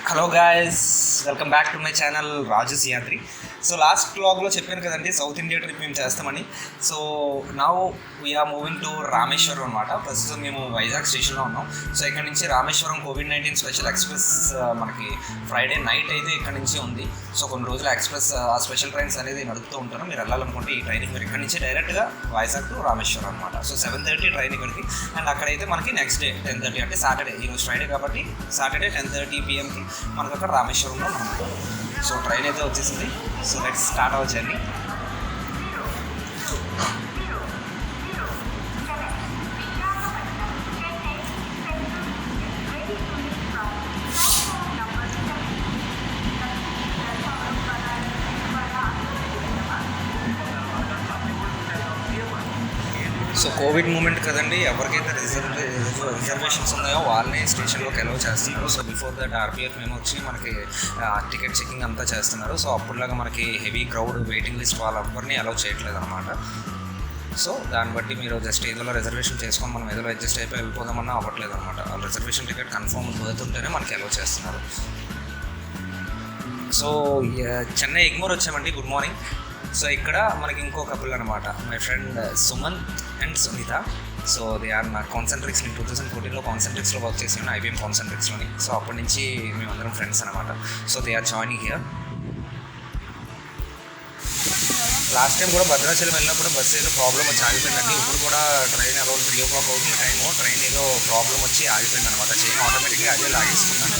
Hello guys, welcome back to my channel Raju Siyadri. So last వ్లాగ్లో చెప్పాను కదండి, సౌత్ ఇండియా ట్రిప్ మేము చేస్తామని. So now we're moving to Rameswaram అనమాట. ప్రస్తుతం మేము వైజాగ్ స్టేషన్లో ఉన్నాం. సో ఇక్కడ నుంచి రామేశ్వరం కోవిడ్-19 స్పెషల్ ఎక్స్ప్రెస్ మనకి ఫ్రైడే నైట్ అయితే ఇక్కడ నుంచి ఉంది. సో కొన్ని రోజులు ఎక్స్ప్రెస్ ఆ స్పెషల్ ట్రైన్స్ అనేది నడుపుతూ ఉంటారు. మీరు వెళ్ళాలనుకుంటే ఈ ట్రైన్కి మీరు ఇక్కడ నుంచి డైరెక్ట్గా వైజాగ్ టు రామేశ్వరం అనమాట. సో 7:30 ట్రైన్ ఇక్కడికి, అండ్ అక్కడైతే మనకి నెక్స్ట్ డే 10:30 అంటే సాటర్డే, ఈరోజు ఫ్రైడే కాబట్టి సాటర్డే 10:30 PM మనకు అక్కడ రామేశ్వరంలో ఉన్నాం. సో ట్రైన్ అయితే వచ్చేసింది. So let's start our journey. So covid moment కదండి, ఎవరికైతే రిజర్వేషన్స్ ఉన్నాయో వాళ్ళని స్టేషన్లోకి అలౌ చేస్తున్నారు. సో బిఫోర్ దట్ ఆర్పిఎఫ్ మేము వచ్చి మనకి టికెట్ చెకింగ్ అంతా చేస్తున్నారు. సో అప్పుడులాగా మనకి హెవీ క్రౌడ్ వెయిటింగ్ లిస్ట్ వాళ్ళెవరిని అలౌ చేయట్లేదు అనమాట. సో దాన్ని బట్టి మీరు జస్ట్ ఏదో రిజర్వేషన్ చేసుకొని మనం ఏదో అడ్జస్ట్ అయిపోయి వెళ్ళిపోదామన్నా అవ్వట్లేదు అనమాట. వాళ్ళు రిజర్వేషన్ టికెట్ కన్ఫర్మ్ బర్తుంటేనే మనకి అలౌ చేస్తున్నారు. సో చెన్నై ఎగ్మోర్ వచ్చామండి. Good morning. సో ఇక్కడ మనకి ఇంకో కపుల్ అనమాట, my friend Suman and Sunitha. So they are నా కాన్సెంట్రిక్స్. నేను 2014లో కాన్సెంట్రిక్స్లో వర్క్ చేసాను, ఐబీఎం కాన్సెంట్రిక్స్లోని. సో అప్పటి నుంచి మేమందరం ఫ్రెండ్స్ అనమాట. So they are joining here. Last time కూడా భద్రాచలం వెళ్ళినప్పుడు బస్సు ఏదో ప్రాబ్లం వచ్చి ఆగిపోయిందండి. ఇప్పుడు కూడా ట్రైన్ అలా 3 o'clock అవుతుంది టైము. ట్రైన్ ఏదో ప్రాబ్లం వచ్చి ఆగిపోయింది అనమాట. చైన్ ఆటోమేటిక్గా అదే లాగేసుకున్నాను.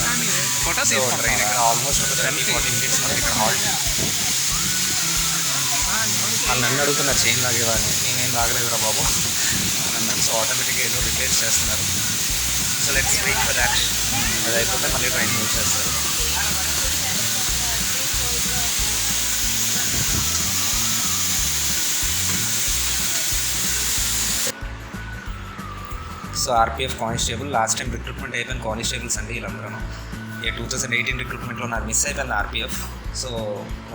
సో ట్రైన్ ఇక్కడ ఆల్మోస్ట్ ఒక 30-40 minutes మనకి ఇక్కడ హాల్ట్. వాళ్ళు నన్ను అడుగుతున్న చైన్ లాగేవాడిని, నేనేం లాగలేదురా బాబు అన్నాను. సో ఆటోమేటిక్గా ఏదో రిపేర్స్ చేస్తున్నారు. So let's wait for that. అది అయిపోతే మళ్ళీ ట్రైన్ యూజ్ చేస్తారు. So RPF constable last time recruitment అయిపోయిన కానిస్టేబుల్స్ అండి వీళ్ళందరూ. 2018 రిక్రూట్మెంట్లో నాకు మిస్ అయిపోయింది ఆర్పిఎఫ్. సో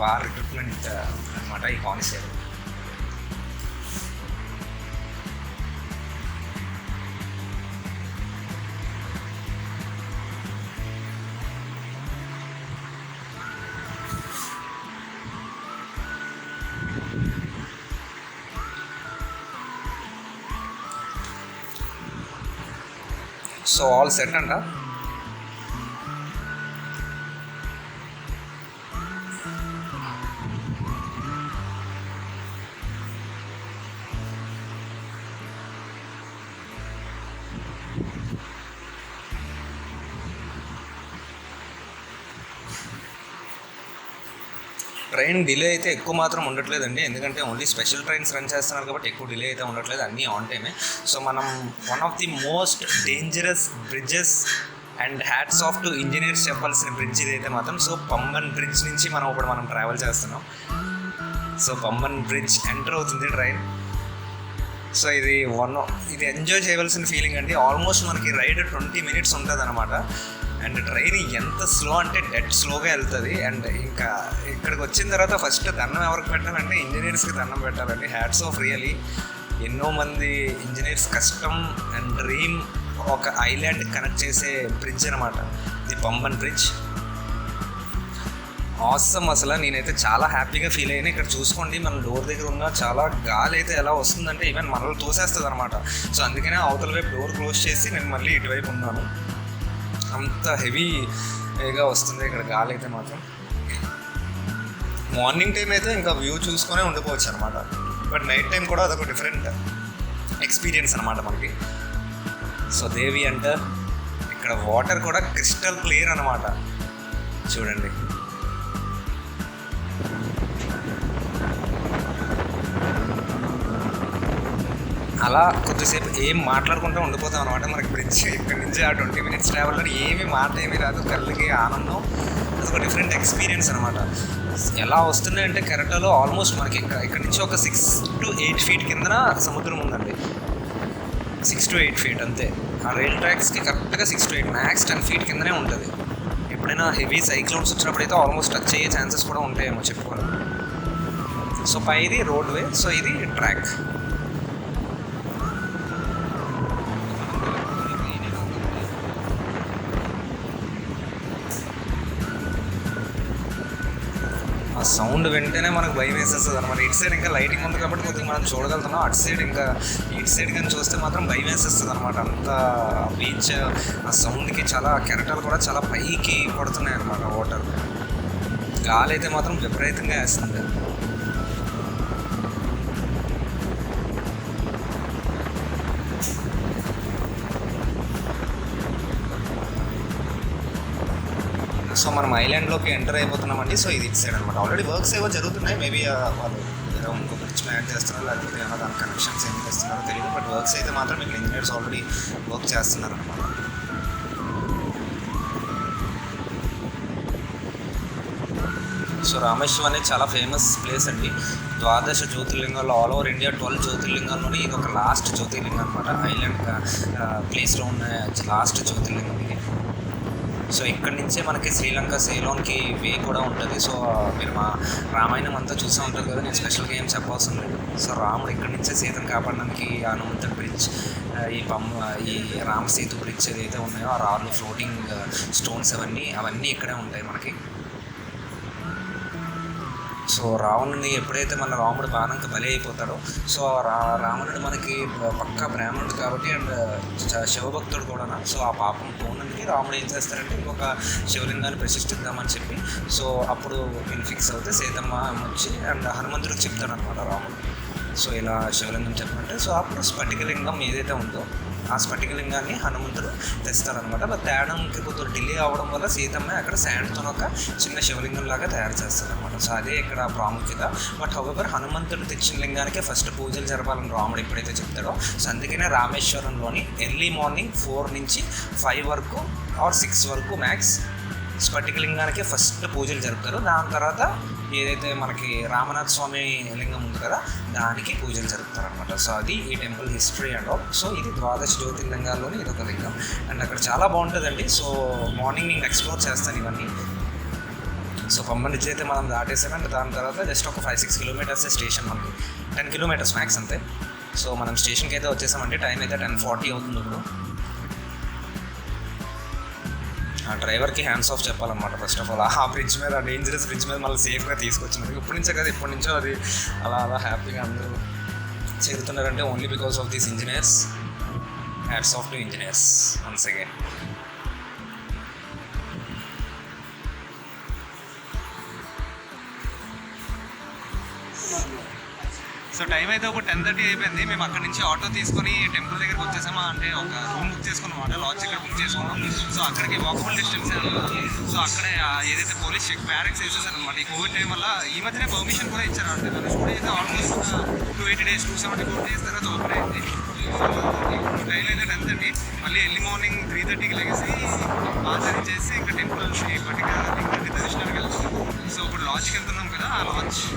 వార్ రిక్రూట్మెంట్ అనమాట ఈ కానిస్టేబుల్. సో ఆల్ సెట్ అంట. ట్రైన్ డిలే అయితే ఎక్కువ మాత్రం ఉండట్లేదండి, ఎందుకంటే ఓన్లీ స్పెషల్ ట్రైన్స్ రన్ చేస్తున్నారు కాబట్టి ఎక్కువ డిలే అయితే ఉండట్లేదు, అన్నీ ఆన్ టైమే. సో మనం one of the most dangerous bridges and hats off to engineers చెప్పాల్సిన బ్రిడ్జ్ ఇదైతే మాత్రం. సో పంబన్ బ్రిడ్జ్ నుంచి మనం ట్రావెల్ చేస్తున్నాం. సో పంబన్ బ్రిడ్జ్ ఎంటర్ అవుతుంది ట్రైన్. సో ఇది ఎంజాయ్ చేయవలసిన ఫీలింగ్ అండి. ఆల్మోస్ట్ మనకి రైడ్ 20 minutes ఉంటుంది అనమాట. అండ్ ట్రైన్ ఎంత స్లో అంటే డెడ్ స్లోగా వెళ్తుంది. అండ్ ఇంకా ఇక్కడికి వచ్చిన తర్వాత ఫస్ట్ దండం ఎవరికి పెట్టాలంటే ఇంజనీర్స్కి దండం పెట్టాలండి. Hats off really. ఎన్నో మంది ఇంజనీర్స్ కష్టం అండ్ డ్రీమ్ ఒక ఐలాండ్ కనెక్ట్ చేసే బ్రిడ్జ్ అనమాట ది పంబన్ బ్రిడ్జ్. ఆసమ్. అసలు నేనైతే చాలా హ్యాపీగా ఫీల్ అయ్యాను. ఇక్కడ చూసుకోండి, మన డోర్ దగ్గర ఉన్న చాలా గాలి అయితే ఎలా వస్తుందంటే ఈవెన్ మనల్ని తోసేస్తుంది అనమాట. సో అందుకనే అవతల వైపు డోర్ క్లోజ్ చేసి నేను మళ్ళీ ఇటువైపు ఉన్నాను. అంత హెవీగా వస్తుంది ఇక్కడ గాలి అయితే మాత్రం. మార్నింగ్ టైం అయితే ఇంకా వ్యూ చూసుకొనే ఉండిపోవచ్చు అనమాట. బట్ నైట్ టైం కూడా అదొక డిఫరెంట్ ఎక్స్పీరియన్స్ అనమాట మనకి. సో దేవి అంటే ఇక్కడ వాటర్ కూడా క్రిస్టల్ క్లియర్ అనమాట. చూడండి, అలా కొద్దిసేపు ఏం మాట్లాడుకుంటూ ఉండిపోతాం అనమాట. మనకి బ్రిడ్జ్ ఇక్కడ నుంచి ఆ 20 minutes ట్రావెల్లో ఏమీ రాదు, కళ్ళకి ఆనందం. అదొక డిఫరెంట్ ఎక్స్పీరియన్స్ అనమాట. ఎలా వస్తున్నాయంటే కెరటాలో ఆల్మోస్ట్ మనకి ఇక్కడ నుంచి ఒక 6 to 8 feet కిందన సముద్రం ఉందండి. 6 to 8 feet అంతే. ఆ రైల్ ట్రాక్స్కి కరెక్ట్గా 6 to 8, మ్యాక్స్ 10 feet కిందనే ఉంటుంది. ఎప్పుడైనా హెవీ సైక్లోన్స్ వచ్చినప్పుడు అయితే ఆల్మోస్ట్ టచ్ అయ్యే ఛాన్సెస్ కూడా ఉంటాయేమో చెప్పుకోవాలి. సో పైది రోడ్వే, సో ఇది ట్రాక్. ఆ సౌండ్ వింటేనే మనకు భయం వేసేస్తుంది అనమాట. ఇటు సైడ్ ఇంకా లైటింగ్ ఉంది కాబట్టి కొద్దిగా మనం చూడగలుగుతున్నాం. అటు సైడ్ ఇంకా ఇటు సైడ్ కానీ చూస్తే మాత్రం భయం వేసేస్తుంది అనమాట. అంత బీచ్ ఆ సౌండ్కి చాలా కెరటాలు కూడా చాలా పైకి పడుతున్నాయి అనమాట. వాటర్ గాలి అయితే మాత్రం విపరీతంగా వేస్తుంది. సో మనం ఐలాండ్లోకి ఎంటర్ అయిపోతున్నామండి. సో ఇది ఇటు సైడ్ అనమాట. ఆల్రెడీ వర్క్స్ ఏవో జరుగుతున్నాయి. మేబీ వాళ్ళు ఏదో ఇంకో బ్రిడ్జ్ ప్లాన్ చేస్తున్నారు, లేకపోతే ఏమైనా దాని కనెక్షన్స్ ఏం చేస్తున్నారో తెలియదు. బట్ వర్క్స్ అయితే మాత్రం ఇక్కడ ఇంజనీర్స్ ఆల్రెడీ వర్క్ చేస్తున్నారు అనమాట. సో రామేశ్వరం అనేది చాలా ఫేమస్ ప్లేస్ అండి. 12 జ్యోతిర్లింగాల్లో ఆల్ ఓవర్ ఇండియా 12 జ్యోతిర్లింగాల్లోని ఇది ఒక లాస్ట్ జ్యోతిర్లింగం అనమాట. ఐలాండ్ ప్లేస్లో ఉన్న లాస్ట్ జ్యోతిర్లింగం ఇది. సో ఇక్కడ నుంచే మనకి శ్రీలంక సేలోన్కి వే కూడా ఉంటుంది. సో మీరు మా రామాయణం అంతా చూసే ఉంటుంది కదా, నేను స్పెషల్గా ఏం చెప్పవలసిన లేదు. సో రాముడు ఇక్కడ నుంచే సీతను కాపాడడానికి హనుమంతుడి బ్రిడ్జ్, ఈ రామసేతు బ్రిడ్జ్ ఏదైతే ఉన్నాయో ఆ రాళ్ళు, ఫ్లోటింగ్ స్టోన్స్ అవన్నీ ఇక్కడే ఉంటాయి మనకి. సో రావణుని ఎప్పుడైతే మన రాముడు బాణంకి బలి అయిపోతాడో, సో రావణుడు మనకి పక్కా బ్రాహ్మణుడు కాబట్టి అండ్ శివభక్తుడు కూడా. సో ఆ పాపం పోనందుకు రాముడు ఏం చేస్తారంటే ఇంకొక శివలింగాన్ని ప్రతిష్ఠిద్దామని చెప్పి, సో అప్పుడు నేను ఫిక్స్ అవుతే సీతమ్మ వచ్చి అండ్ హనుమంతుడికి చెప్తాడు అనమాట రాముడు. సో ఇలా శివలింగం చెప్పమంటే సో అప్పుడు స్ఫటికలింగం ఏదైతే ఉందో ఆ స్ఫటికలింగాన్ని హనుమంతుడు తెస్తారనమాట. బట్ తేడంకి కొద్దిగా డిలే అవ్వడం వల్ల సీతమ్మ అక్కడ శాండ్తో ఒక చిన్న శివలింగం లాగా తయారు చేస్తారనమాట. సో అదే ఇక్కడ ప్రాముఖ్యత. బట్ హౌవెవర్ హనుమంతుడు తెచ్చిన లింగానికి ఫస్ట్ పూజలు జరపాలని రాముడు ఎప్పుడైతే చెప్తాడో, సో అందుకనే రామేశ్వరంలోని ఎర్లీ మార్నింగ్ 4 నుంచి 5 వరకు ఆర్ 6 వరకు మ్యాక్స్ స్ఫటికలింగానికి ఫస్ట్ పూజలు జరుపుతారు. దాని తర్వాత ఏదైతే మనకి రామనాథ స్వామి లింగం ఉంది కదా దానికి పూజలు జరుపుతారనమాట. సో అది ఈ temple history and all. So ఇది 12 జ్యోతిర్లింగాల్లోని ఇదొక లింగం అండ్ అక్కడ చాలా బాగుంటుందండి. సో మార్నింగ్ నేను ఎక్స్ప్లోర్ చేస్తాను ఇవన్నీ. సో పంబన్ నుంచి అయితే మనం దాటేసాం అండ్ దాని తర్వాత జస్ట్ ఒక 5-6 కిలోమీటర్స్ స్టేషన్, మనకి 10 కిలోమీటర్స్ మ్యాక్స్ అంతే. సో మనం స్టేషన్కి అయితే వచ్చేసామంటే టైం అయితే 10:40 అవుతుంది ఇప్పుడు. ఆ డ్రైవర్కి హ్యాండ్స్ ఆఫ్ చెప్పాలన్నమాట ఫస్ట్ ఆఫ్ ఆల్. ఆ బ్రిడ్జ్ మీద, ఆ డేంజరస్ బ్రిడ్జ్ మీద మళ్ళీ సేఫ్గా తీసుకొచ్చినారు. ఇప్పటి నుంచే కదా, ఇప్పటి నుంచో అది అలా హ్యాపీగా అందరూ చేరుతున్నారంటే only because of these engineers. Hats off to engineers once again. So time అయితే ఒక 10:30 అయిపోయింది. మేము అక్కడ నుంచి ఆటో తీసుకొని టెంపుల్ దగ్గరికి వచ్చేసామా, అంటే ఒక రూమ్ బుక్ చేసుకున్నాం, లాడ్జ్ ఇక్కడ బుక్ చేసుకున్నాం. సో అక్కడికి వాకబుల్ డిస్టెన్స్. సో అక్కడే ఏదైతే పోలీస్ చెక్ బ్యారెక్స్ వేసేసారు అనమాట. ఈ కోవిడ్ టైం వల్ల ఈ మధ్యనే పర్మిషన్ కూడా ఇచ్చారు అంటే దాని స్టూడియో అయితే ఆల్మోస్ట్ 280 days 274 days తర్వాత ఓపెన్ అయింది. సో టైం అయితే 10:30. మళ్ళీ ఎర్లీ మార్నింగ్ 3:30కి లెగేసి ఆచరించేసి ఇంకా టెంపుల్ పర్టికులర్ దర్శనానికి వెళ్తాం. సో ఇప్పుడు లాడ్జ్కి వెళ్తున్నాం కదా, ఆ లాడ్జ్కి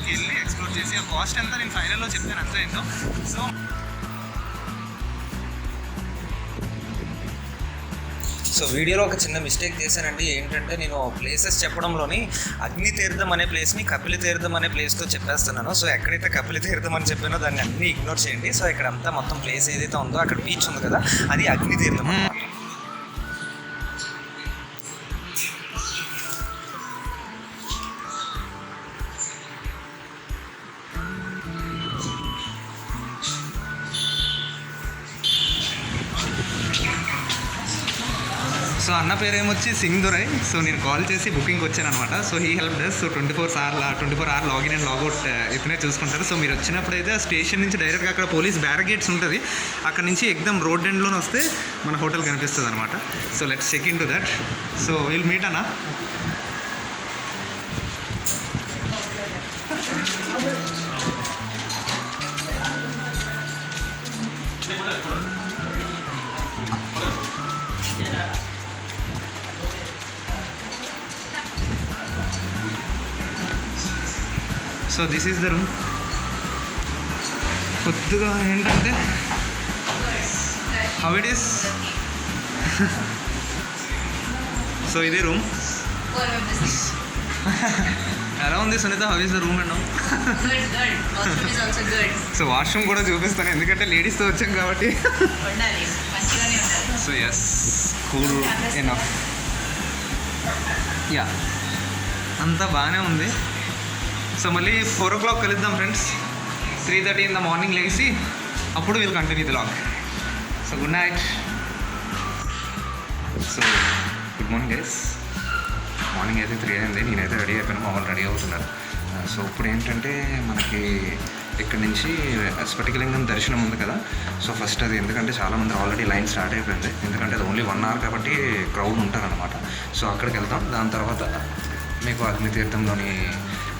వెళ్ళి ఎక్స్ప్లోర్ చేసి ఆ కాస్ట్ అంతా నేను ఫైనల్లో చెప్తాను ఎంత అయిందో. సో వీడియోలో ఒక చిన్న మిస్టేక్ చేశానండి. ఏంటంటే నేను ప్లేసెస్ చెప్పడంలోని అగ్ని తీర్థం అనే ప్లేస్ని కపిల తీర్థం అనే ప్లేస్తో చెప్పేస్తున్నాను. సో ఎక్కడైతే కపిల తీర్థం అని చెప్పానో దాన్ని అన్నీ ఇగ్నోర్ చేయండి. సో ఇక్కడంతా మొత్తం ప్లేస్ ఏదైతే ఉందో అక్కడ బీచ్ ఉంది కదా అది అగ్ని తీర్థం అన్నమాట. సో అన్న పేరు ఏమొచ్చి సింగ్ దురై. సో నేను కాల్ చేసి బుకింగ్కి వచ్చాను అనమాట. So he help does. So 24 hour login and logout ఇతనే చూసుకుంటారు. సో మీరు వచ్చినప్పుడు అయితే స్టేషన్ నుంచి డైరెక్ట్గా అక్కడ పోలీస్ బ్యారిగేట్స్ ఉంటుంది, అక్కడ నుంచి ఎగ్దమ్ రోడ్ ఎండ్లోనే వస్తే మన హోటల్ కనిపిస్తుంది అనమాట. So let's check in to that. So will meet అన్న. So this is the room. కొద్దిగా ఏంటంటే హౌ ఇట్ ఈస్. సో ఇదే రూమ్. ఎలా ఉంది Sunitha, how is the room and so washroom కూడా చూపిస్తాను ఎందుకంటే లేడీస్తో వచ్చాం కాబట్టి. So yes, cool enough. Yeah, అంతా బాగానే ఉంది. సో మళ్ళీ 4 o'clock కలుద్దాం ఫ్రెండ్స్. 3:30 in the morning లేచి అప్పుడు వీళ్ళు continue the log. So good night. So good morning guys. Morning అయితే 3 అయింది. నేనైతే రెడీ అయిపోయాను, మామూలు రెడీ అవుతున్నారు. సో ఇప్పుడు ఏంటంటే మనకి ఇక్కడ నుంచి స్ఫటికలింగం దర్శనం ఉంది కదా. సో ఫస్ట్ అది, ఎందుకంటే చాలామంది ఆల్రెడీ లైన్ స్టార్ట్ అయిపోయింది, ఎందుకంటే అది ఓన్లీ 1 hour కాబట్టి క్రౌడ్ ఉంటారనమాట. సో అక్కడికి వెళ్తాం. దాని తర్వాత మీకు అగ్నితీర్థంలోని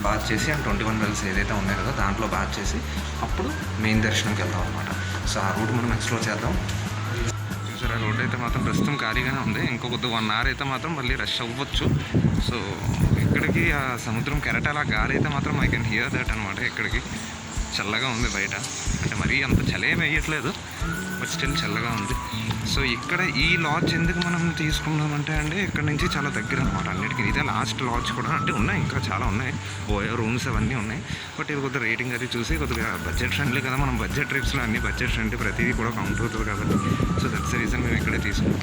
బాత్ చేసి అండ్ 21 wells ఏదైతే ఉన్నాయో కదా దాంట్లో బాత్ చేసి అప్పుడు మెయిన్ దర్శనంకి వెళ్తాం అనమాట. సో ఆ రూట్ మనం ఎక్స్ప్లోర్ చేద్దాం. చూసారా, రోడ్ అయితే మాత్రం ప్రస్తుతం ఖాళీగానే ఉంది. ఇంకొక 1 hour అయితే మాత్రం మళ్ళీ రష్ అవ్వచ్చు. సో ఇక్కడికి ఆ సముద్రం కెరటాల గాలి అయితే మాత్రం ఐ కెన్ హియర్ దట్ అనమాట. ఇక్కడికి చల్లగా ఉంది బయట, అంటే మరీ అంత చలేం వేయట్లేదు, బట్ స్టిల్ చల్లగా ఉంది. సో ఇక్కడ ఈ లాడ్జ్ ఎందుకు మనం తీసుకున్నామంటే అండి, ఇక్కడ నుంచి చాలా దగ్గర అనమాట అన్నిటికీ. ఇదే లాస్ట్ లాడ్జ్ కూడా, అంటే ఉన్నాయి ఇంకా చాలా ఉన్నాయి, రూమ్స్ అవన్నీ ఉన్నాయి. బట్ ఇది కొద్దిగా రేటింగ్ అది చూసి కొద్దిగా బడ్జెట్ ఫ్రెండ్లీ కదా, మనం బడ్జెట్ ట్రిప్స్లో అన్ని బడ్జెట్ ఫ్రెండ్లీ, ప్రతిదీ కూడా కౌంట్ అవుతుంది కాబట్టి. సో దట్స్ ద రీజన్ మేము ఇక్కడే తీసుకున్నాం.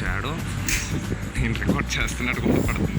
షాడో నేను రికార్డ్ చేస్తున్నట్టు కూడా పడుతుంది.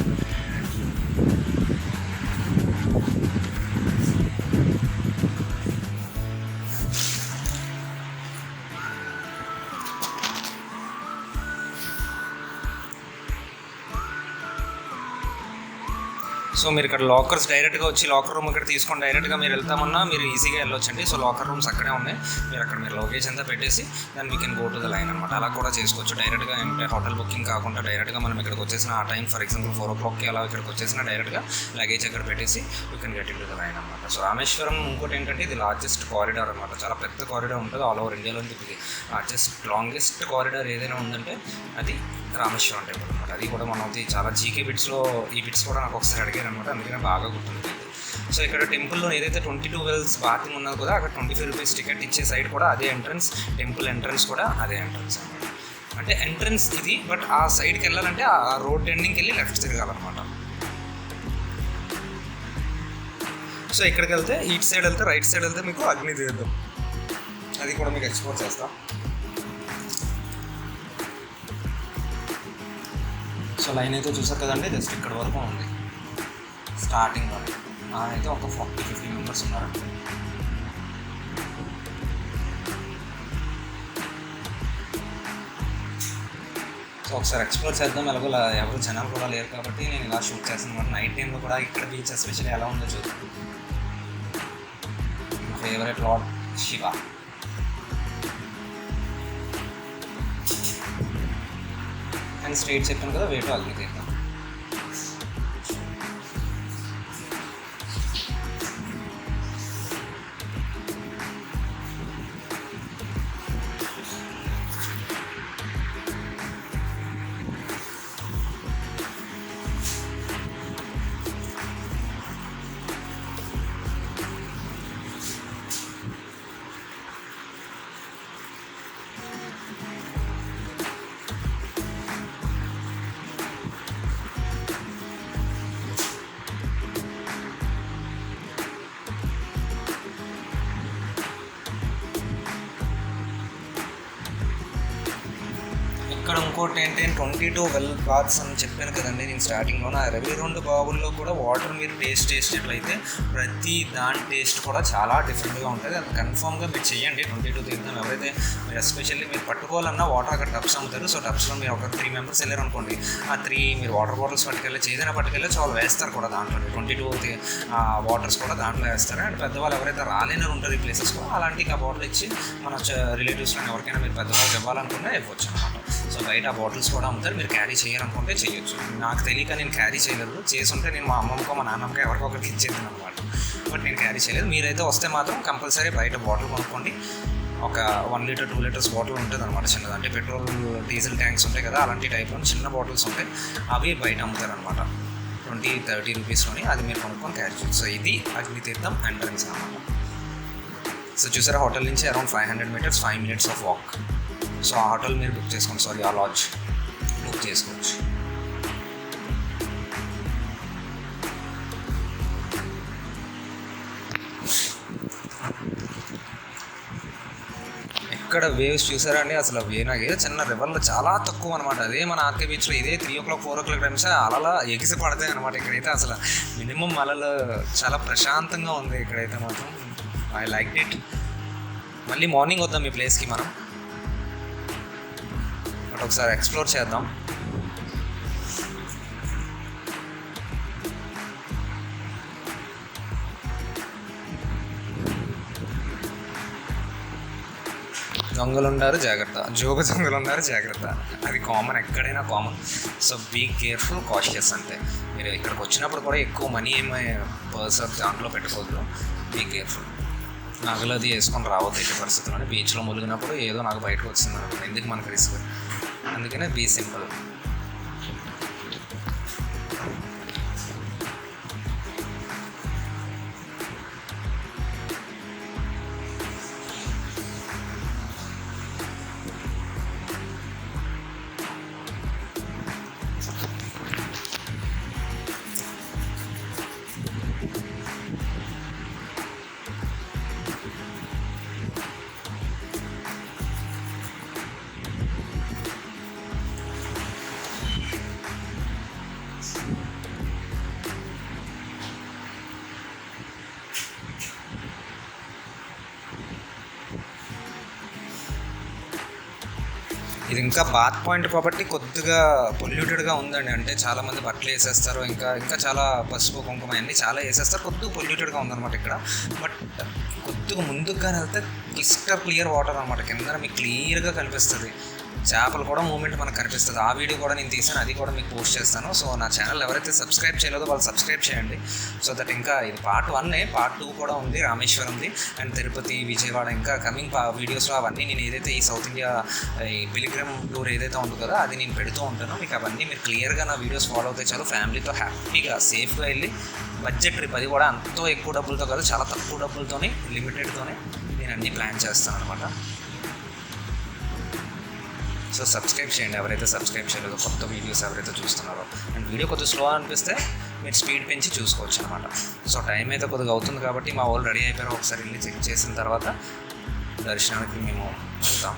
సో మీరు ఇక్కడ లాకర్స్ డైరెక్ట్గా వచ్చి లాకర్ రూమ్ ఇక్కడ తీసుకొని డైరెక్ట్గా మీరు వెళ్తామన్నా మీరు ఈజీగా వెళ్ళొచ్చండి. సో లాకర్ రూమ్స్ అక్కడే ఉన్నాయి. మీరు అక్కడ మీరు లొకేషన్ అంతా పెట్టేసి దాన్ని we can go to the line అనమాట. అలా కూడా చేసుకోవచ్చు డైరెక్ట్గా. అంటే హోటల్ బుకింగ్ కాకుండా డైరెక్ట్గా మనం ఇక్కడికి వచ్చేసిన ఆ టైం, ఫర్ ఎగ్జాంపుల్ 4 o'clockకి అలా ఇక్కడికి వచ్చేసిన డైరెక్ట్గా లగేజ్ అక్కడ పెట్టేసి you can get in to the line అనమాట. సో రామేశ్వరం ఇంకోటి ఏంటంటే ఇది లార్జెస్ట్ కారిడార్ అనమాట. చాలా పెద్ద కారిడార్ ఉంటుంది ఆల్ ఓవర్ ఇండియాలో. ఇది లాంగెస్ట్ కారిడార్ ఏదైనా ఉందంటే అది రామేశ్వరం టెంపుల్ అనమాట. అది కూడా మనం చాలా జీకే బిట్స్లో ఈ బిట్స్ కూడా నాకు ఒకసారి అడిగారు అనమాట, అందుకనే బాగా గుర్తుంది. సో ఇక్కడ టెంపుల్లో ఏదైతే 22 wells బాతింగ్ ఉన్నది కూడా అక్కడ 25 rupees టికెట్ ఇచ్చే సైడ్ కూడా అదే ఎంట్రన్స్, టెంపుల్ ఎంట్రన్స్ కూడా అదే ఎంట్రన్స్ అనమాట. అంటే ఎంట్రన్స్ ఇది, బట్ ఆ సైడ్కి వెళ్ళాలంటే ఆ రోడ్ ఎండింగ్కి వెళ్ళి లెఫ్ట్ తిరగాలన్నమాట. సో ఇక్కడికి వెళ్తే ఇటు సైడ్ వెళ్తే, రైట్ సైడ్ వెళ్తే మీకు అగ్నితీర్థం, అది కూడా మీకు ఎక్స్ప్లోర్ చేస్తాం. సో లైన్ అయితే చూసారు కదండి, జస్ట్ ఇక్కడ వరకు ఉంది స్టార్టింగ్లో. అయితే ఒక 40-50 members ఉన్నారండి. సో ఒకసారి ఎక్స్ప్లోర్ చేద్దాం. ఎలాగో ఎవరు జనాలు కూడా లేరు కాబట్టి నేను ఇలా షూట్ చేస్తాను అనమాట. నైట్ టైంలో కూడా ఇక్కడ బీచ్ ఎస్పెషల్లీ ఎలా ఉందో చూద్దాం. నా favourite lord Shiva. And straight చెప్పాను కదా, వేటు అగ్నితీర్థం. ఇక్కడ ఇంకోటి ఏంటంటే 22 well baths అని చెప్పాను కదండి నేను స్టార్టింగ్లో. ఆ 22 బావుల్లో కూడా వాటర్ మీరు టేస్ట్ చేసినట్లయితే ప్రతి దాని టేస్ట్ కూడా చాలా డిఫరెంట్గా ఉంటుంది. అది కన్ఫామ్గా మీరు చెయ్యండి. 22 తీర్థం ఎవరైతే మీరు ఎస్పెషల్లీ మీరు పట్టుకోవాలన్నా వాటర్ అక్కడ టబ్స్ అమ్ముతారు. సో టబ్స్లో మీరు ఒక 3 members వెళ్ళారు అనుకోండి, ఆ 3 మీరు వాటర్ బాటిల్స్ పట్టుకెళ్ళి ఏదైనా పట్టుకెళ్ళి చాలా వేస్తారు కూడా దాంట్లో. 22 వాటర్స్ కూడా దాంట్లో వేస్తారు. అండ్ పెద్దవాళ్ళు ఎవరైతే రాలేని ఉంటారు ఈ ప్లేసెస్ కూడా, అలాంటి ఆ బాటిల్ ఇచ్చి మన రిలేటివ్స్లో ఎవరికైనా మీరు పెద్దవాళ్ళకి ఇవ్వాలనుకుంటే ఇవ్వచ్చు అనమాట. సో బయట ఆ బాటిల్స్ కూడా అమ్ముతారు. మీరు క్యారీ చేయాలనుకుంటే చేయొచ్చు. నాకు తెలియక నేను క్యారీ చేయలేదు. చేసుంటే నేను మా అమ్మమ్మకో మా నాన్నమ్మకో ఎవరికొకరికి ఇచ్చేదాను అనమాట. బట్ నేను క్యారీ చేయలేదు. మీరైతే వస్తే మాత్రం కంపల్సరీ బయట బాటిల్ కొనుక్కోండి. ఒక 1 liter 2 liters బాటిల్ ఉంటుంది అనమాట చిన్నది. అంటే పెట్రోల్ డీజిల్ ట్యాంక్స్ ఉంటాయి కదా, అలాంటి టైప్లో చిన్న బాటిల్స్ ఉంటాయి. అవి బయట అమ్ముతారు అనమాట 20-30 రూపీస్లోని. అది మీరు కొనుక్కొని క్యారీ చేయొచ్చు. సో ఇది అగ్నితీర్థం ఎంట్రన్స్ అనమాట. సో చూసారా, హోటల్ నుంచి around 500 meters 5 minutes of walk. So ఆ హోటల్ మీరు బుక్ చేసుకోండి, సారీ ఆ లాడ్జ్ బుక్ చేసుకోవచ్చు. ఇక్కడ వేవ్స్ చూసారా అండి, అసలు వేనాగే చిన్న రివర్లో చాలా తక్కువ అనమాట. అదే మన ఆర్కే బీచ్లో ఇదే 3 o'clock 4 o'clock టైమ్స్ అలలా ఎగిసి పడతాయి అనమాట. ఇక్కడైతే అసలు మినిమం అలలు చాలా ప్రశాంతంగా ఉంది ఇక్కడైతే మాత్రం. I like it. మళ్ళీ మార్నింగ్ వద్దాం ఈ ప్లేస్కి మనం, బట్ ఒకసారి ఎక్స్ప్లోర్ చేద్దాం. దొంగలు ఉన్నారు జాగ్రత్త, జోబు దొంగలు ఉన్నారు జాగ్రత్త. అది కామన్, ఎక్కడైనా common. So be careful, cautious. అంటే మీరు ఇక్కడికి వచ్చినప్పుడు కూడా ఎక్కువ మనీ ఏమై పర్స్ దాంట్లో పెట్టుకోవద్దు. Be careful. నగలది వేసుకొని రావద్దు ఎట్టి పరిస్థితుల్లో. బీచ్లో ములిగినప్పుడు ఏదో నాకు బయటకు వచ్చింది అనుకోండి, ఎందుకు మనకు రిస్క్. అందుకనే బీ సింపుల్. ఇది ఇంకా బాత్ పాయింట్ కాబట్టి కొద్దిగా పొల్యూటెడ్గా ఉందండి. అంటే చాలామంది బట్టలు వేసేస్తారు, ఇంకా చాలా పసుపు కుంకుమ అన్నీ చాలా వేసేస్తారు. కొద్దిగా పొల్యూటెడ్గా ఉందన్నమాట ఇక్కడ. బట్ కొద్దిగా ముందుగా వెళ్తే క్లియర్ వాటర్ అనమాట. కింద మీకు క్లియర్గా కనిపిస్తుంది. చేపలు కూడా మూమెంట్ మనకు కనిపిస్తుంది. ఆ వీడియో కూడా నేను తీసాను, అది కూడా మీకు పోస్ట్ చేస్తాను. సో నా ఛానల్ ఎవరైతే సబ్స్క్రైబ్ చేయలేదో వాళ్ళు సబ్స్క్రైబ్ చేయండి. సో దట్ ఇంకా ఇది పార్ట్ 1, పార్ట్ 2 కూడా ఉంది. రామేశ్వరంది అండ్ తిరుపతి, విజయవాడ ఇంకా కమింగ్ వీడియోస్లో అవన్నీ నేను ఏదైతే ఈ సౌత్ ఇండియా ఈ పిలిగ్రిమ్ టూర్ ఏదైతే ఉంటుందో కదా అది నేను పెడుతూ ఉంటాను. మీకు అవన్నీ మీరు క్లియర్గా నా వీడియోస్ ఫాలో అవుతాయి చాలు. ఫ్యామిలీతో హ్యాపీగా సేఫ్గా వెళ్ళి బడ్జెట్ ట్రిప్, అది కూడా అంతో ఎక్కువ డబ్బులతో కాదు, చాలా తక్కువ డబ్బులతోనే, లిమిటెడ్తోనే నేను అన్నీ ప్లాన్ చేస్తాను అనమాట. సో సబ్స్క్రైబ్ చేయండి ఎవరైతే సబ్స్క్రైబ్ చేయలేదో, కొత్త వీడియోస్ ఎవరైతే చూస్తున్నారో. అండ్ వీడియో కొద్దిగా స్లో అనిపిస్తే మీరు స్పీడ్ పెంచి చూసుకోవచ్చు అనమాట. సో టైం అయితే కొద్దిగా అవుతుంది కాబట్టి మా వాళ్ళు రెడీ అయిపోయారు. ఒకసారి వెళ్ళి చెక్ చేసిన తర్వాత దర్శనానికి మేము వెళ్తాం.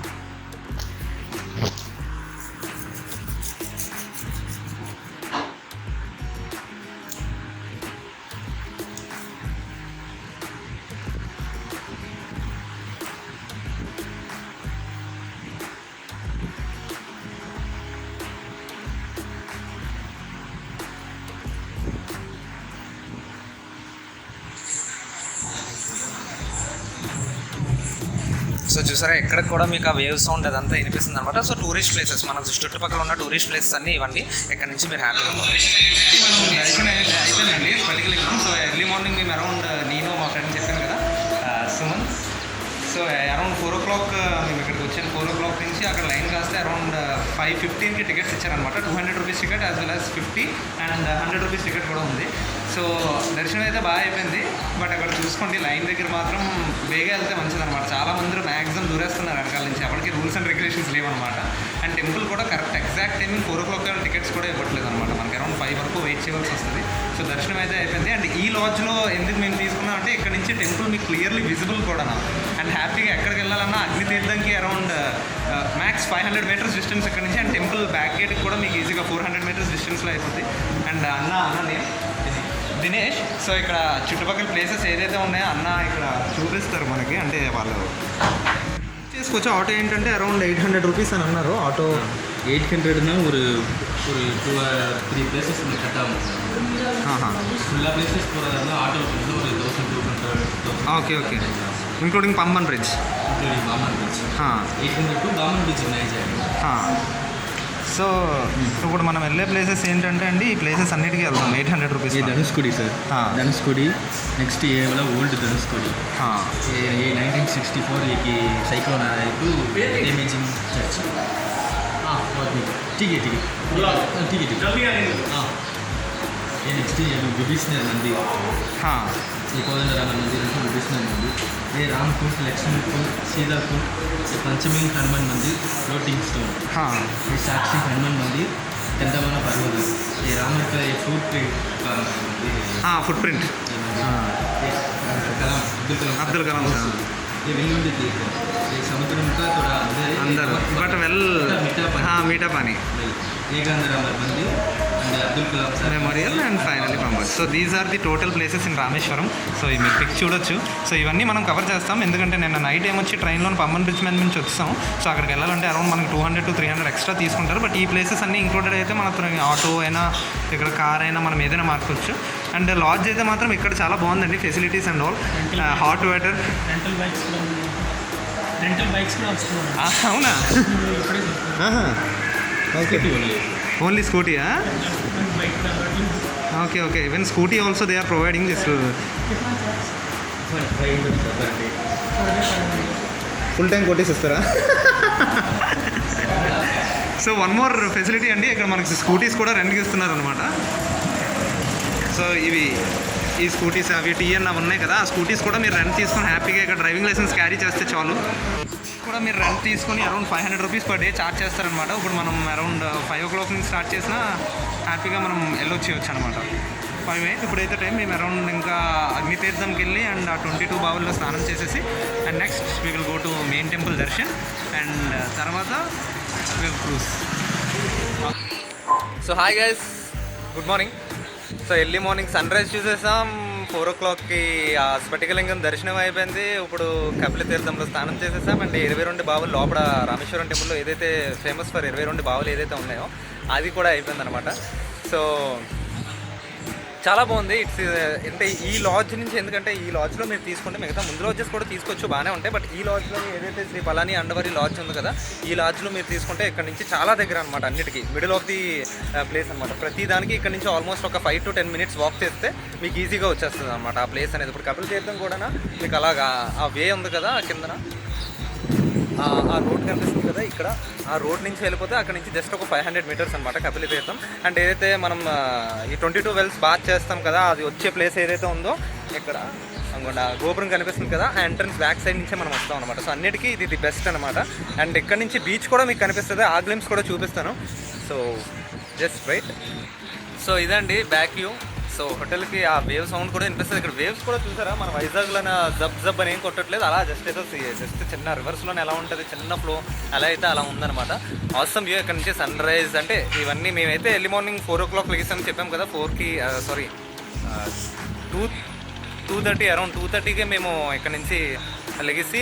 సో చూసారా ఎక్కడికి కూడా మీకు ఆ వేవ్ సౌండ్ అదంతా వినిపిస్తుంది అనమాట. సో టూరిస్ట్ ప్లేసెస్, మన చుట్టుపక్కల ఉన్న టూరిస్ట్ ప్లేసెస్ అన్నీ ఇవ్వండి. ఎక్కడి నుంచి మీరు హ్యాపీగా అయిపోయిందండి స్పటికలింగం. సో ఎర్లీ మార్నింగ్ మేము అరౌండ్, నేను మా ఫ్రెండ్ చెప్పాను కదా సుమన్, సో అరౌండ్ 4 o'clock మేము ఇక్కడికి వచ్చాను. 4 o'clock నుంచి అక్కడ లైన్ కాస్తే అరౌండ్ 5:15కి టికెట్స్ ఇచ్చారనమాట. 200 rupees ticket as well as 50 and 100 rupees ticket కూడా ఉంది. సో దర్శనం అయితే బాగా అయిపోయింది. బట్ అక్కడ చూసుకోండి లైన్ దగ్గర మాత్రం బేగా వెళ్తే మంచిదన్నమాట. చాలా మంది మ్యాక్సిమం దూరేస్తున్నారు వెనకాల నుంచి. అప్పటికి రూల్స్ అండ్ రెగ్యులేషన్స్ లేవన్నమాట. అండ్ టెంపుల్ కూడా correct exact timing 4 o'clock tickets కూడా ఇవ్వట్లేదు అనమాట. మనకి అరౌండ్ 5 వరకు వెయిట్ చేయాల్సి వస్తుంది. సో దర్శనం అయితే అయిపోయింది. అండ్ ఈ లాడ్జ్లో ఎందుకు మేము తీసుకున్నాం అంటే ఇక్కడ నుంచి టెంపుల్ మీకు క్లియర్లీ విజిబుల్ కూడా. అండ్ హ్యాపీగా ఎక్కడికి వెళ్ళాలన్నా అగ్నితీర్థంకి అరౌండ్ మ్యాక్స్ 500 meters డిస్టెన్స్ ఇక్కడ నుంచి. అండ్ టెంపుల్ బ్యాక్ గేట్కి కూడా మీకు ఈజీగా 400 meters డిస్టెన్స్లో అయిపోతుంది. అండ్ అన్న దినేష్, సో ఇక్కడ చుట్టుపక్కల ప్లేసెస్ ఏదైతే ఉన్నాయో అన్న ఇక్కడ చూపిస్తారు మనకి. అంటే వాళ్ళు చేసుకోవచ్చు. ఆటో ఏంటంటే అరౌండ్ 800 రూపీస్ అని అన్నారు. ఆటో 800 ஒரு 2-3 places கட்டாம ஃபுல்லாக places போகிறதா ஆட்டோ வந்து ஒரு 1200. Okay okay, including Pamban bridge. Including Baman bridge 800 to Baman bridge నైజ్. So ఇప్పుడు మనం వెళ్ళే ప్లేసెస్ ఏంటంటే అండి, ఈ ప్లేసెస్ అన్నిటికీ వెళ్తాం. 800 రూపీస్. ये धनुषकोडी सर, धनुषकोडी नेक्स्ट ये वाला ओल्ड धनुषकोडी. ये 1964 ये की साइक्लोन आया है तो डैमेजिंग चर्च. ठीक है ठीक है ठीक है जल्दी आ रही है. ये नेक्स्ट ये विभीषण मंदिर. ये कोदंडराम मंदिर है विभीषण मंदिर. ये रामकुंड, लक्ष्मणकुंड, सीताकुंड, ये पंचमी हनुमान मंदिर, फ्लोटिंग स्टोन. ये साक्षी हनुमान मंदिर, चंद्रवन पर्वत. ये राम का ये फुटप्रिंट. कलाम अब्दुल कलाम. ये वेलुंडी तीर्थ. एक समुद्र का थोड़ा अंदर बट वेल हाँ मीठा पानी एक अंदर अमर मंदिर and Abdul Kalam sir memorial and finally Pamban. So these are the total places in Rameswaram. So ఇవి మీరు పిక్ చూడొచ్చు. సో ఇవన్నీ మనం కవర్ చేస్తాం ఎందుకంటే నిన్న నైట్ ఏమొచ్చి ట్రైన్లో పంబన్ బ్రిడ్జ్ మీద నుంచి వచ్చాం. సో అక్కడికి వెళ్ళాలంటే అరౌండ్ మనకి 200 to 300 ఎక్స్ట్రా తీసుకుంటారు. బట్ ఈ ప్లేసెస్ అన్నీ ఇంక్లూడెడ్ అయితే మన ఆటో అయినా ఇక్కడ కార్ అయినా మనం ఏదైనా మార్చుకోవచ్చు. అండ్ లాడ్జ్ అయితే మాత్రం ఇక్కడ చాలా బాగుందండి, facilities and all. Hot water, rental bikes కూడా వస్తున్నాయి. అవునా? ఓకే, ఓన్లీ స్కూటీయా? Okay okay, even scooty also they are providing this. Full time కొట్టేసి ఇస్తారా? సో వన్ మోర్ ఫెసిలిటీ అండి, ఇక్కడ మనకి స్కూటీస్ కూడా రెంట్కి ఇస్తున్నారు అనమాట. సో ఇవి ఈ స్కూటీస్ అవి టీఎన్ అవి ఉన్నాయి కదా, ఆ స్కూటీస్ కూడా మీరు రెంట్ తీసుకొని హ్యాపీగా ఇక్కడ డ్రైవింగ్ లైసెన్స్ క్యారీ చేస్తే చాలు. కూడా మీరు రెంట్ తీసుకొని around 500 rupees per day charge చేస్తారనమాట. ఇప్పుడు మనం అరౌండ్ 5 o'clock నుంచి స్టార్ట్ చేసినా హ్యాపీగా మనం వెళ్ళొచ్చేయచ్చు అనమాట. 5 ఇప్పుడైతే టైం మేము అరౌండ్ ఇంకా అగ్నితీర్థంకి వెళ్ళి అండ్ ఆ 22 బావుల్లో స్నానం చేసేసి and next we will go to main temple darshan and తర్వాత will cruise. So hi guys, good morning. So early morning sunrise చూసేసాం. 4 o'clockకి ఆ స్ఫటికలింగం దర్శనం అయిపోయింది. ఇప్పుడు కపిల తీర్థంలో స్నానం చేసేసాం. అండ్ 22 బావులు లోపల రామేశ్వరం టెంపుల్లో ఏదైతే ఫేమస్ ఫర్ 22 బావులు ఏదైతే ఉన్నాయో అది కూడా అయిపోయింది అనమాట. సో చాలా బాగుంది. ఇట్స్ అంటే ఈ లాడ్జ్ నుంచి, ఎందుకంటే ఈ లాడ్జ్లో మీరు తీసుకుంటే మిగతా ముందు లాడ్జెస్ కూడా తీసుకోవచ్చు, బాగానే ఉంటాయి. బట్ ఈ లాడ్జ్లో ఏదైతే శ్రీ పళని అండవరి లాడ్జ్ ఉంది కదా, ఈ లాడ్జ్లో మీరు తీసుకుంటే ఇక్కడ నుంచి చాలా దగ్గర అనమాట, అన్నిటికీ మిడిల్ ఆఫ్ ది ప్లేస్ అనమాట. ప్రతి దానికి ఇక్కడ నుంచి ఆల్మోస్ట్ ఒక 5 to 10 minutes వాక్ చేస్తే మీకు ఈజీగా వచ్చేస్తుంది అనమాట ఆ ప్లేస్ అనేది. ఇప్పుడు కపిల తీర్థం కూడా మీకు అలాగా ఆ వే ఉంది కదా కిందన, ఆ రోడ్ కనిపిస్తుంది కదా ఇక్కడ, ఆ రోడ్ నుంచి వెళ్ళిపోతే అక్కడ నుంచి జస్ట్ ఒక 500 meters అనమాట కపిల తీర్థం. అండ్ ఏదైతే మనం ఈ 22 wells బాత్ చేస్తాం కదా, అది వచ్చే ప్లేస్ ఏదైతే ఉందో ఇక్కడ అనుకోండి, ఆ గోపురం కనిపిస్తుంది కదా, ఆ ఎంట్రన్స్ బ్యాక్ సైడ్ నుంచే మనం వస్తాం అనమాట. సో అన్నిటికీ ఇది ది బెస్ట్ అనమాట. అండ్ ఇక్కడ నుంచి బీచ్ కూడా మీకు కనిపిస్తుంది, ఆ గ్లిమ్స్ కూడా చూపిస్తాను. So just right. సో ఇదండి బ్యాక్ వ్యూ. సో హోటల్కి ఆ వేవ్ సౌండ్ కూడా వినిపిస్తుంది. ఇక్కడ వేవ్స్ కూడా చూసారా, మన వైజాగ్లో జబ్ జబ్ అని ఏం కొట్టట్లేదు, అలా జస్ట్ చిన్న రివర్స్లోనే ఎలా ఉంటుంది, చిన్న ఫ్లో అలా అయితే అలా ఉందన్నమాట. Awesome view. ఇక్కడ నుంచి సన్ రైజ్ అంటే ఇవన్నీ మేమైతే ఎర్లీ మార్నింగ్ 4 o'clock లెగిస్తామని చెప్పాం కదా, 2:30 అరౌండ్ 2:30కే మేము ఇక్కడ నుంచి లెగిసి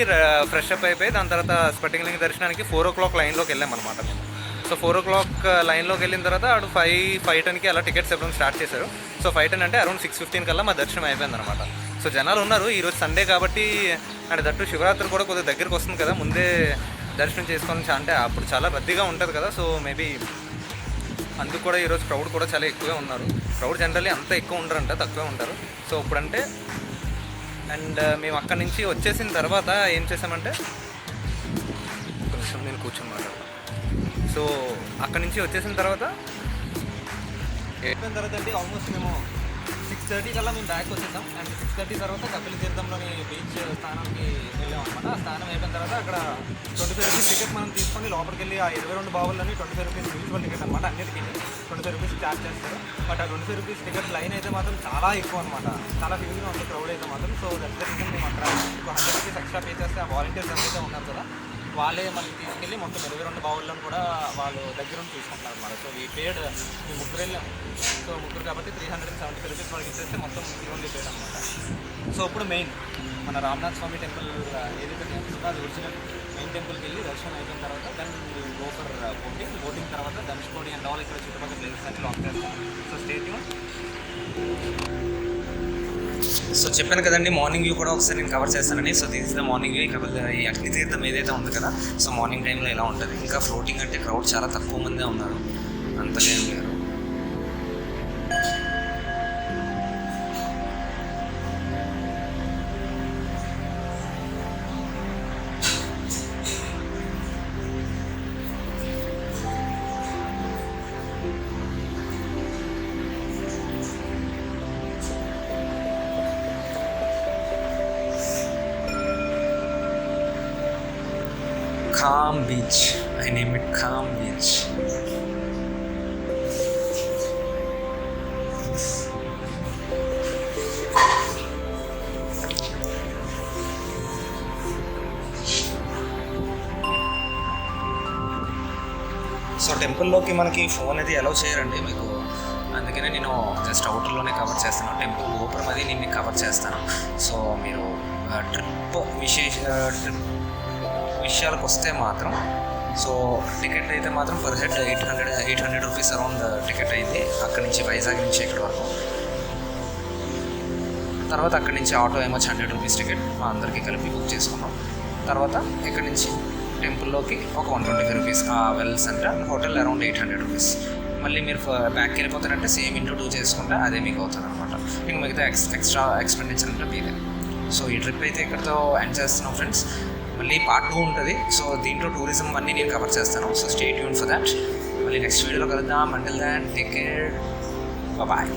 ఫ్రెష్ అప్ అయిపోయి దాని తర్వాత స్ఫటికలింగ దర్శనానికి 4 o'clock లైన్లోకి వెళ్ళామన్నమాట మేము. సో 4 o'clock లైన్లోకి వెళ్ళిన తర్వాత అటు 5:10కి అలా టికెట్స్ ఇవ్వడం స్టార్ట్ చేశారు. సో 5:10 అంటే అరౌండ్ 6:15 కల్లా మా దర్శనం అయిపోయింది అనమాట. సో జనాలు ఉన్నారు ఈరోజు సండే కాబట్టి, అండ్ దట్టు శివరాత్రి కూడా కొద్దిగా దగ్గరికి వస్తుంది కదా, ముందే దర్శనం చేసుకొని అంటే అప్పుడు చాలా రద్దీగా ఉంటుంది కదా. సో మేబీ అందుకు కూడా ఈరోజు క్రౌడ్ కూడా చాలా ఎక్కువే ఉన్నారు. క్రౌడ్ జనరల్లీ అంత ఎక్కువ ఉండరంట, తక్కువే ఉంటారు. సో ఇప్పుడంటే అండ్ మేము అక్కడి నుంచి వచ్చేసిన తర్వాత ఏం చేసామంటే, కొంచెం నేను కూర్చొని మాట్లాడతాను. సో అక్కడి నుంచి వచ్చేసిన తర్వాత అయిపోయిన తర్వాత అండి ఆల్మోస్ట్ మేము 6:30 కల్లా మేము బ్యాక్ వచ్చేసాం. అండ్ 6:30 తర్వాత కపిల తీర్థంలోని బీచ్ స్నానానికి వెళ్ళాం అనమాట. ఆ స్నానం అయిపోయిన తర్వాత అక్కడ 25 రూపీస్ టికెట్ మనం తీసుకొని లోపలికి వెళ్ళి ఆ 22 బావుల్లోని 25 రూపీస్ మ్యూచువల్ టికెట్ అనమాట, అన్నిటికీ 25 రూపీస్ ఛార్జ్ చేస్తారు. బట్ ఆ 25 రూపీస్ టికెట్ లైన్ అయితే మాత్రం చాలా ఎక్కువ అనమాట, చాలా ఫీల్గా ఉంది క్రౌడ్ అయితే మాత్రం. సో దట్ రీజన్ మేము అక్కడ 100 రూపీస్ ఎక్స్ట్రా పే చేస్తే ఆ వాలంటీర్స్ ఎవరైతే ఉన్నారు కదా, వాళ్ళే మనకి తీసుకెళ్ళి మొత్తం 22 బావులను కూడా వాళ్ళు దగ్గర ఉండి తీసుకుంటున్నారు అనమాట. సో ఈ పేడ్ మీ ముగ్గురు వెళ్ళాం. సో ముగ్గురు కాబట్టి 375 రూపీస్ మనకి ఇచ్చేస్తే మొత్తం ఓన్లీ పేడ్ అనమాట. సో ఇప్పుడు మెయిన్ మన రామనాథ స్వామి టెంపుల్ ఏదైతే ఫేమస్ అది ఒరిజినల్ మెయిన్ టెంపుల్కి వెళ్ళి దర్శనం అయిపోయిన తర్వాత దెన్ గో ఫర్ బోటింగ్ తర్వాత ధనుష్కోడి అండ్ ఆల్ ఇక్కడ చుట్టుపక్కల ప్లేసెస్ అన్ని లాక్ చేస్తాం. So stay tune. సో చెప్పాను కదండి మార్నింగ్ వ్యూ కూడా ఒకసారి నేను కవర్ చేస్తానని. So this is the morning view. ఇక ఈ అగ్నితీర్థం ఏదైతే ఉంది కదా, సో మార్నింగ్ టైంలో ఎలా ఉంటుంది. ఇంకా ఫ్లోటింగ్ అంటే క్రౌడ్ చాలా తక్కువ మందే ఉన్నారు, అంతగా ఏం లేరు. Calm Beach. I name it Calm Beach. So టెంపుల్లోకి మనకి ఫోన్ అది అలౌ చేయరండి మీకు, అందుకనే నేను జస్ట్ అవుటర్లోనే కవర్ చేస్తాను. టెంపుల్ గోపురం అది నేను కవర్ చేస్తాను. సో మీరు ట్రిప్ విషయాలకు వస్తే మాత్రం, సో టికెట్ అయితే మాత్రం per head 800 rupees around ticket అయింది అక్కడి నుంచి, వైజాగ్ నుంచి ఇక్కడ వరకు. తర్వాత అక్కడి నుంచి ఆటో ఏమో 100 రూపీస్ టికెట్ మా అందరికీ కలిపి బుక్ చేసుకున్నాం. తర్వాత ఇక్కడి నుంచి టెంపుల్లోకి ఒక 125 రూపీస్, వెల్స్ అంటే హోటల్ అరౌండ్ 800 రూపీస్. మళ్ళీ మీరు బ్యాక్కి వెళ్ళిపోతారంటే సేమ్ ఇంటూ 2 చేసుకుంటే అదే మీకు అవుతుంది అనమాట. ఇంకా మిగతా ఎక్స్ట్రా ఎక్స్పెండిచర్ అంటే మీదే. సో ఈ ట్రిప్ అయితే ఇక్కడితో ఎండ్ చేస్తున్నాం ఫ్రెండ్స్. మళ్ళీ పార్ట్ 2 ఉంటుంది. సో దీంట్లో టూరిజం అన్నీ నేను కవర్ చేస్తాను. So stay tuned for that. మళ్ళీ నెక్స్ట్ వీడియోలో కలుద్దాం. Until then take care, bye.